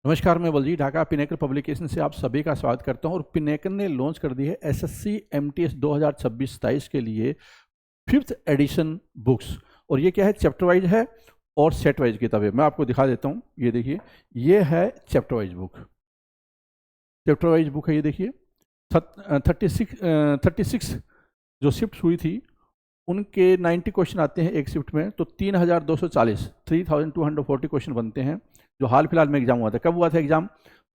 नमस्कार, मैं Baljeet Dhaka pinnacle publication से आप सभी का स्वागत करता हूं। और पिनेकल ने लॉन्च कर दी है एसएससी एमटीएस 2026-27 के लिए 5th एडिशन बुक्स। और ये क्या है, चैप्टर वाइज है और सेट वाइज किताबें। मैं आपको दिखा देता हूं, ये देखिए, ये है chapter wise book. Chapter wise book है, ये देखिए। 36 जो शिफ्ट हुई थी उनके 90 क्वेश्चन आते हैं एक शिफ्ट में, तो 3240 क्वेश्चन बनते हैं। जो हाल फिलहाल में एग्जाम हुआ था, कब हुआ था एग्जाम?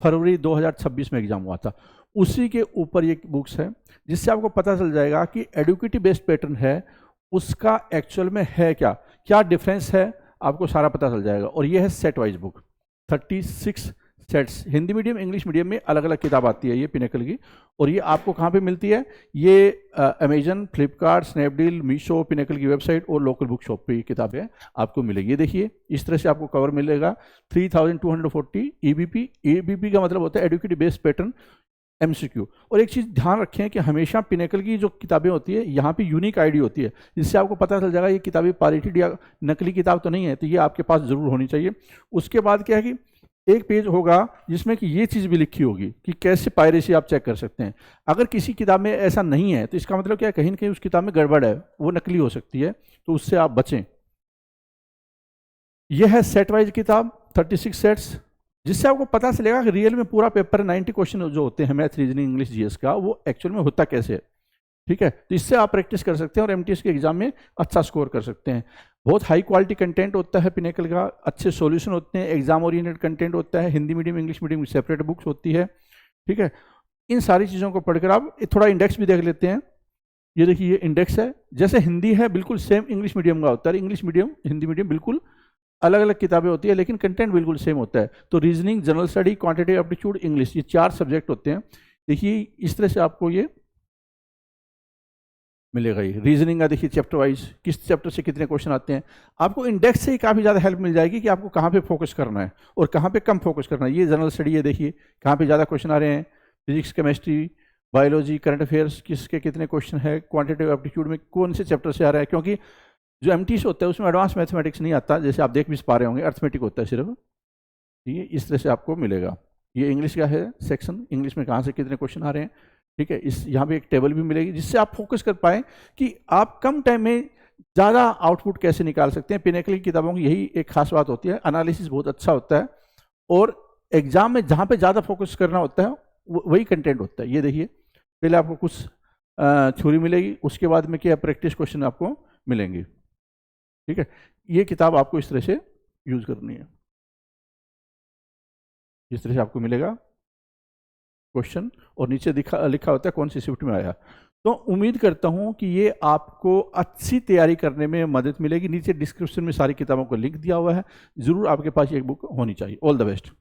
फरवरी 2026 में एग्जाम हुआ था। उसी के ऊपर ये बुक्स है, जिससे आपको पता चल जाएगा कि एडुकेटिव बेस्ड पैटर्न है उसका एक्चुअल में है क्या क्या डिफरेंस है, आपको सारा पता चल जाएगा। और ये है set wise book, 36 sets. Hindi medium English medium में अलग अलग किताब आती है ये पिनेकल की। और ये आपको कहाँ पे मिलती है? ये Amazon, Flipkart, Snapdeal, Meesho, pinnacle की वेबसाइट और लोकल बुक शॉप पे ये किताबें आपको मिलेगी। ये देखिए, इस तरह से आपको कवर मिलेगा। 3240 ईबीपी। ईबीपी का मतलब होता है एडुकेटिव बेस्ड पैटर्न एमसीक्यू। और एक चीज़ ध्यान रखें कि हमेशा पिनेकल की जो किताबें होती है यहाँ पे यूनिक आईडी होती है, जिससे आपको पता चल जाएगा ये किताबें पायरेटेड या नकली किताब तो नहीं है, तो ये आपके पास जरूर होनी चाहिए। उसके बाद क्या है कि एक पेज होगा जिसमें कि ये चीज़ भी लिखी होगी कि कैसे पायरेसी आप चेक कर सकते हैं। अगर किसी किताब में ऐसा नहीं है तो इसका मतलब क्या है, कहीं ना कहीं उस किताब में गड़बड़ है, वो नकली हो सकती है, तो उससे आप बचें। यह है सेट वाइज किताब, 36 सेट्स, जिससे आपको पता चलेगा कि रियल में पूरा पेपर 90 क्वेश्चन जो होते हैं मैथ, रीजनिंग, इंग्लिश, जीएस का, वो एक्चुअल में होता कैसे है। ठीक है, तो इससे आप प्रैक्टिस कर सकते हैं और एमटीएस के एग्जाम में अच्छा स्कोर कर सकते हैं। बहुत हाई क्वालिटी कंटेंट होता है पिनेकल का, अच्छे सॉल्यूशन होते हैं, एग्जाम ओरिएंटेड कंटेंट होता है, हिंदी मीडियम इंग्लिश मीडियम की सेपरेट बुक्स होती है। ठीक है, इन सारी चीज़ों को पढ़कर आप थोड़ा इंडेक्स भी देख लेते हैं। ये देखिए, ये इंडेक्स है। जैसे हिंदी है बिल्कुल सेम इंग्लिश मीडियम का होता है, इंग्लिश मीडियम हिंदी मीडियम बिल्कुल अलग अलग किताबें होती है, लेकिन कंटेंट बिल्कुल सेम होता है। तो reasoning, general study, quantitative aptitude, English, ये 4 सब्जेक्ट होते हैं। देखिए, इस तरह से आपको ये मिलेगा। ये रीजनिंग का देखिए चैप्टर वाइज, किस चैप्टर से कितने क्वेश्चन आते हैं। आपको इंडेक्स से ही काफ़ी ज़्यादा हेल्प मिल जाएगी कि आपको कहाँ पे फोकस करना है और कहाँ पे कम फोकस करना है। ये जनरल स्टडी है, देखिए कहाँ पे ज़्यादा क्वेश्चन आ रहे हैं। Physics, chemistry, biology, current affairs, किसके कितने क्वेश्चन है। क्वान्टिटेटिव एप्टीट्यूड में कौन से चैप्टर से आ रहा है, क्योंकि जो एमटीएस होता है उसमें एडवांस मैथमेटिक्स नहीं आता, जैसे आप देख भी पा रहे होंगे, अर्थमेटिक होता है सिर्फ। ठीक है, इस तरह से आपको मिलेगा। ये इंग्लिश का है सेक्शन, इंग्लिश में कहाँ से कितने क्वेश्चन आ रहे हैं। ठीक है, इस यहाँ पे एक टेबल भी मिलेगी, जिससे आप फोकस कर पाएँ कि आप कम टाइम में ज़्यादा आउटपुट कैसे निकाल सकते हैं। पिनेकल की किताबों की यही एक खास बात होती है, एनालिसिस बहुत अच्छा होता है और एग्जाम में जहाँ पे ज़्यादा फोकस करना होता है वही कंटेंट होता है। ये देखिए, पहले आपको कुछ थ्योरी मिलेगी, उसके बाद में क्या प्रैक्टिस क्वेश्चन आपको मिलेंगे। ठीक है, ये किताब आपको इस तरह से यूज करनी है। इस तरह से आपको मिलेगा क्वेश्चन और नीचे लिखा होता है कौन सी शिफ्ट में आया। तो उम्मीद करता हूं कि ये आपको अच्छी तैयारी करने में मदद मिलेगी। नीचे डिस्क्रिप्शन में सारी किताबों का लिंक दिया हुआ है, जरूर आपके पास एक बुक होनी चाहिए। All the best.